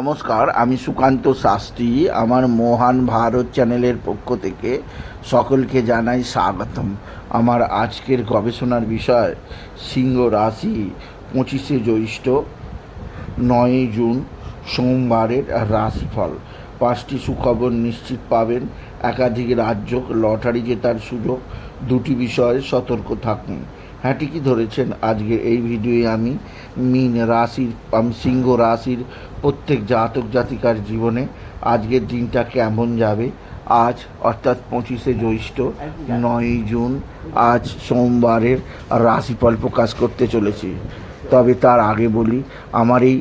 নমস্কার, আমি সুকান্ত শাস্ত্রী। আমার মহান ভারত চ্যানেলের পক্ষ থেকে সকলকে জানাই স্বাগতম। আমার আজকের গবেষণার বিষয় সিংহ রাশি 25শে জ্যৈষ্ঠ 9ই জুন সোমবারের রাশিফল। 5টি সুখবর নিশ্চিত পাবেন, একাধিক রাজ্য লটারি জেতার সুযোগ, 2টি বিষয়ে সতর্ক থাকুন। হ্যাঁ, ঠিকই ধরেছেন। আজকে এই ভিডিওয়ে আমি সিংহ রাশির প্রত্যেক জাতক জাতিকার জীবনে আজকের দিনটা কেমন যাবে, আজ অর্থাৎ 25শে জ্যৈষ্ঠ 9ই জুন, আজ সোমবারের রাশিফল প্রকাশ করতে চলেছি। তবে তার আগে বলি, আমার এই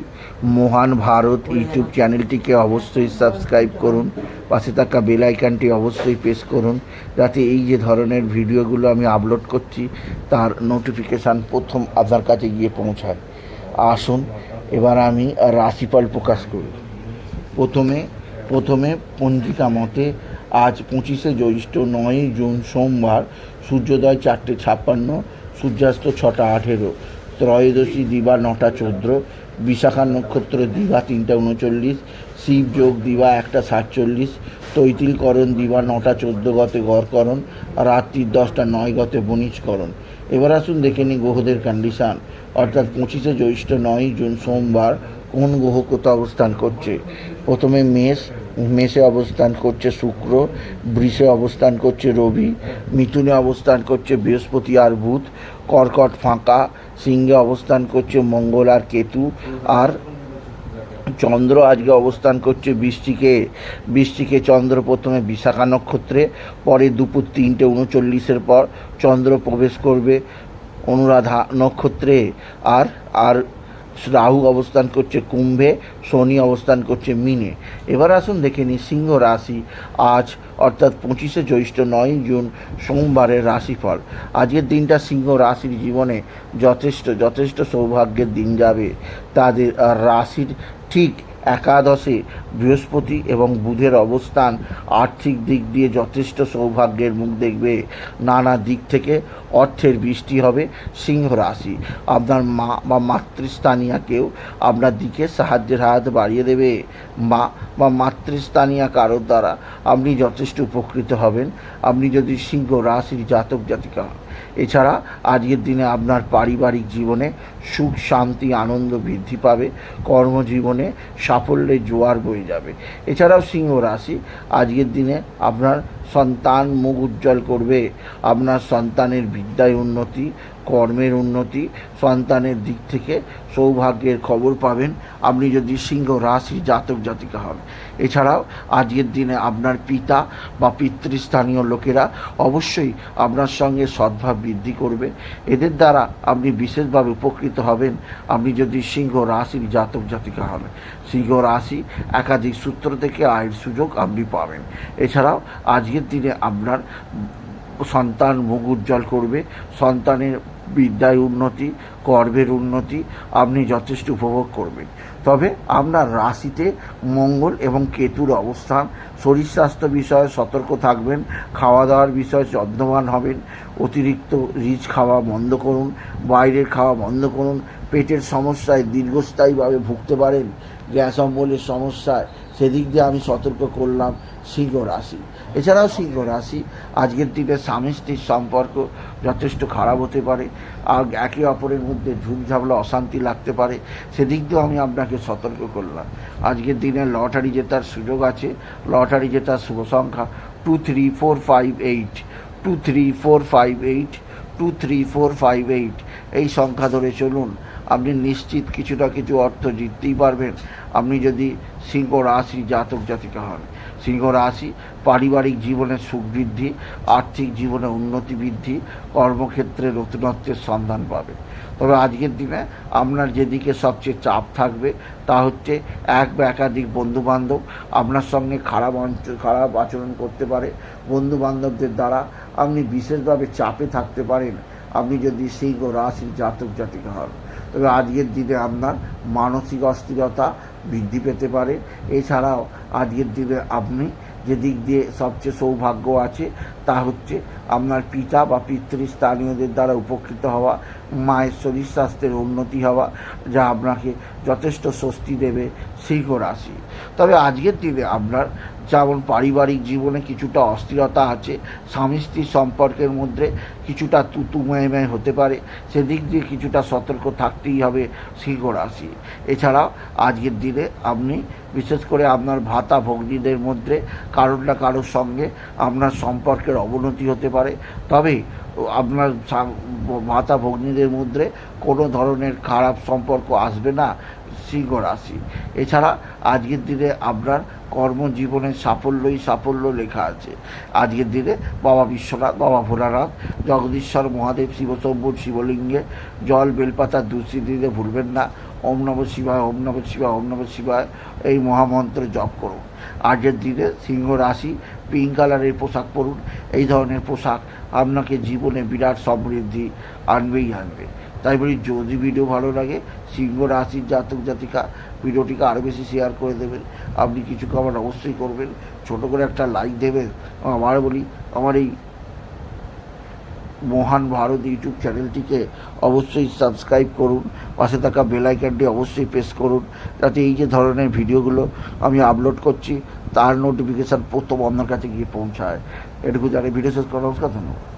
মহান ভারত ইউটিউব চ্যানেলটিকে অবশ্যই সাবস্ক্রাইব করুন, পাশে থাকা বেল আইকনটি অবশ্যই প্রেস করুন, যাতে এই যে ধরনের ভিডিওগুলো আমি আপলোড করছি তার নোটিফিকেশান প্রথম আপনার কাছে গিয়ে পৌঁছায়। আসুন এবার আমি রাশিফল প্রকাশ করি। প্রথমে পঞ্জিকা মতে আজ 25শে জ্যৈষ্ঠ 9ই জুন সোমবার, সূর্যোদয় 4:56, সূর্যাস্ত 6:18, ত্রয়োদশী দিবা 9:14, বিশাখা নক্ষত্র দিবা 3:39, শিব যোগ দিবা 1:47, তৈতিলকরণ দিবা 9:14 গতে গড়করণ, রাত্রি 10:09 গতে বণিজকরণ। এবার আসুন দেখে নিই গ্রহদের কন্ডিশান, অর্থাৎ 25শে জ্যৈষ্ঠ 9ই জুন সোমবার কোন গ্রহ কোথাও অবস্থান করছে। প্রথমে মেষে অবস্থান করছে শুক্র, বৃষে অবস্থান করছে রবি, মিথুনে অবস্থান করছে বৃহস্পতি আর বুধ, কর্কট ফাঁকা, সিংহে অবস্থান করছে মঙ্গল আর কেতু, আর চন্দ্র আজকে অবস্থান করছে বৃশ্চিকে। চন্দ্র প্রথমে বিশাখা নক্ষত্রে, পরে দুপুর 3:39 পর চন্দ্র প্রবেশ করবে অনুরাধা নক্ষত্রে। আর রাহু অবস্থান করছে কুম্ভে, শনি অবস্থান করছে মীনে। এবার আসুন দেখে নিই সিংহ রাশি আজ অর্থাৎ 25শে জ্যৈষ্ঠ 9ই জুন সোমবারের রাশিফল। আজকের দিনটা সিংহ রাশির জীবনে যথেষ্ট সৌভাগ্যের দিন যাবে। তাদের রাশির ঠিক একাদশে বৃহস্পতি এবং বুধের অবস্থান আর্থিক দিক দিয়ে যথেষ্ট সৌভাগ্যের মুখ দেখবে। নানা দিক থেকে অর্থের বৃষ্টি হবে। সিংহ রাশি আপনার মা বা মাতৃস্থানীয় কেউ আপনার দিকে সাহায্যের হাত বাড়িয়ে দেবে। মা বা মাতৃস্থানীয় কারোর দ্বারা আপনি যথেষ্ট উপকৃত হবেন, আপনি যদি সিংহ রাশির জাতক জাতিকা হন। এছাড়া আজকের দিনে আপনার পারিবারিক জীবনে সুখ শান্তি আনন্দ বৃদ্ধি পাবে, কর্মজীবনে সাফল্যের জোয়ার বয়ে যাবে। এছাড়াও সিংহ রাশি আজকের দিনে আপনার সন্তান মুখ উজ্জ্বল করবে। আপনার সন্তানের বিদ্যায় উন্নতি, কর্মের উন্নতি, সন্তানের দিক থেকে সৌভাগ্যের খবর পাবেন আপনি যদি সিংহ রাশি জাতক জাতিকা হন। এছাড়াও আজকের দিনে আপনার পিতা বা পিতৃস্থানীয় লোকেরা অবশ্যই আপনার সঙ্গে সদ্ভাব বৃদ্ধি করবে। এদের দ্বারা আপনি বিশেষভাবে উপকৃত হবেন আপনি যদি সিংহ রাশির জাতক জাতিকা হন। সিংহ রাশি একাধিক সূত্র থেকে আয়ের সুযোগ আপনি পাবেন। এছাড়াও আজকের দিনে আপনার সন্তান মুখ উজ্জ্বল করবে, সন্তানের বিদ্যায় উন্নতি, কর্মের উন্নতি আপনি যথেষ্ট উপভোগ করবেন। তবে আপনার রাশিতে মঙ্গল এবং কেতুর অবস্থান, শরীর স্বাস্থ্য বিষয়ে সতর্ক থাকবেন, খাওয়া দাওয়ার বিষয়ে যত্নবান হবেন, অতিরিক্ত রিচ খাওয়া বন্ধ করুন, বাইরের খাওয়া বন্ধ করুন। পেটের সমস্যায় দীর্ঘস্থায়ীভাবে ভুগতে পারেন, গ্যাস অম্বলের সমস্যায়, সেদিক দিয়ে আমি সতর্ক করলাম সিংহ রাশি। এছাড়াও সিংহ রাশি আজকের দিনে স্বামী স্ত্রীর সম্পর্ক যথেষ্ট খারাপ হতে পারে, আর একে অপরের মধ্যে ঝুঁকঝামেলা অশান্তি লাগতে পারে, সেদিক দিয়েও আমি আপনাকে সতর্ক করলাম। আজকের দিনে লটারি জেতার সুযোগ আছে। লটারি জেতার শুভ সংখ্যা 23458, 23458, 23458 এই সংখ্যা ধরে চলুন, আপনি নিশ্চিত কিছু না কিছু অর্থ জিততেই পারবেন আপনি যদি সিংহ রাশি জাতক জাতিকা হন। সিংহ রাশি পারিবারিক জীবনে সুখ বৃদ্ধি, আর্থিক জীবনে উন্নতি বৃদ্ধি, কর্মক্ষেত্রে নতুনত্বের সন্ধান পাবে। তবে আজকের দিনে আপনার যেদিকে সবচেয়ে চাপ থাকবে তা হচ্ছে এক বা একাধিক বন্ধুবান্ধব আপনার সঙ্গে খারাপ আচরণ করতে পারে। বন্ধুবান্ধবদের দ্বারা আপনি বিশেষভাবে চাপে থাকতে পারেন আপনি যদি সিংহ রাশির জাতক জাতিকা হন। তবে আজকের দিনে আপনার মানসিক অস্থিরতা বৃদ্ধি পেতে পারে। এছাড়াও আজকের দিনে আপনি যে দিক দিয়ে সবচেয়ে সৌভাগ্য আছে তা হচ্ছে আপনার পিতা বা পিতৃস্থানীয়দের দ্বারা উপকৃত হওয়া, মায়ের শরীর স্বাস্থ্যের উন্নতি হওয়া, যা আপনাকে যথেষ্ট স্বস্তি দেবে সিংহ রাশি। তবে আজকের দিনে আপনার যেমন পারিবারিক জীবনে কিছুটা অস্থিরতা আছে, স্বামী স্ত্রীর সম্পর্কের মধ্যে কিছুটা তুতুময় হতে পারে, সেদিক দিয়ে কিছুটা সতর্ক থাকতেই হবে সিংহ রাশি। এছাড়াও আজকের দিনে আপনি বিশেষ করে আপনার ভাতা ভগ্নীদের মধ্যে কারোর না কারোর সঙ্গে আপনার সম্পর্কের অবনতি হতে পারে, তবে আপনার ভাতা ভগ্নীদের মধ্যে কোনো ধরনের খারাপ সম্পর্ক আসবে না সিংহ রাশি। এছাড়া আজকের দিনে আপনার কর্মজীবনের সাফল্য লেখা আছে। আজকের দিনে বাবা বিশ্বনাথ, বাবা ভোলানাথ, জগদীশ্বর মহাদেব, শিবশম্ভুর শিবলিঙ্গে জল বেলপাতা দুষি দিতে ভুলবেন না। ওম নমঃ শিবায়, ওম নমঃ শিবায়, ওম নমঃ শিবায় এই মহামন্ত্র জপ করুন। আজকের দিনে সিংহ রাশি পিঙ্ক কালারের পোশাক পরুন। এই ধরনের পোশাক আপনাকে জীবনে বিরাট সমৃদ্ধি আনবে। তাই বলি, যদি ভিডিও ভালো লাগে সিংহ রাশির জাতক জাতিকা ভিডিওটিকে আরও বেশি শেয়ার করে দেবেন। আপনি কিছু কমেন্ট অবশ্যই করবেন, ছোটো করে একটা লাইক দেবেন। আবার বলি, আমার এই মহান ভারত ইউটিউব চ্যানেলটিকে অবশ্যই সাবস্ক্রাইব করুন, পাশে থাকা বেল আইকনটি অবশ্যই প্রেস করুন, যাতে এই যে ধরনের ভিডিওগুলো আমি আপলোড করছি তার নোটিফিকেশান প্রথম আপনার কাছে গিয়ে পৌঁছায়। এটুকু জানি। ভিডিও শেষ করা, নমস্কার, ধন্যবাদ।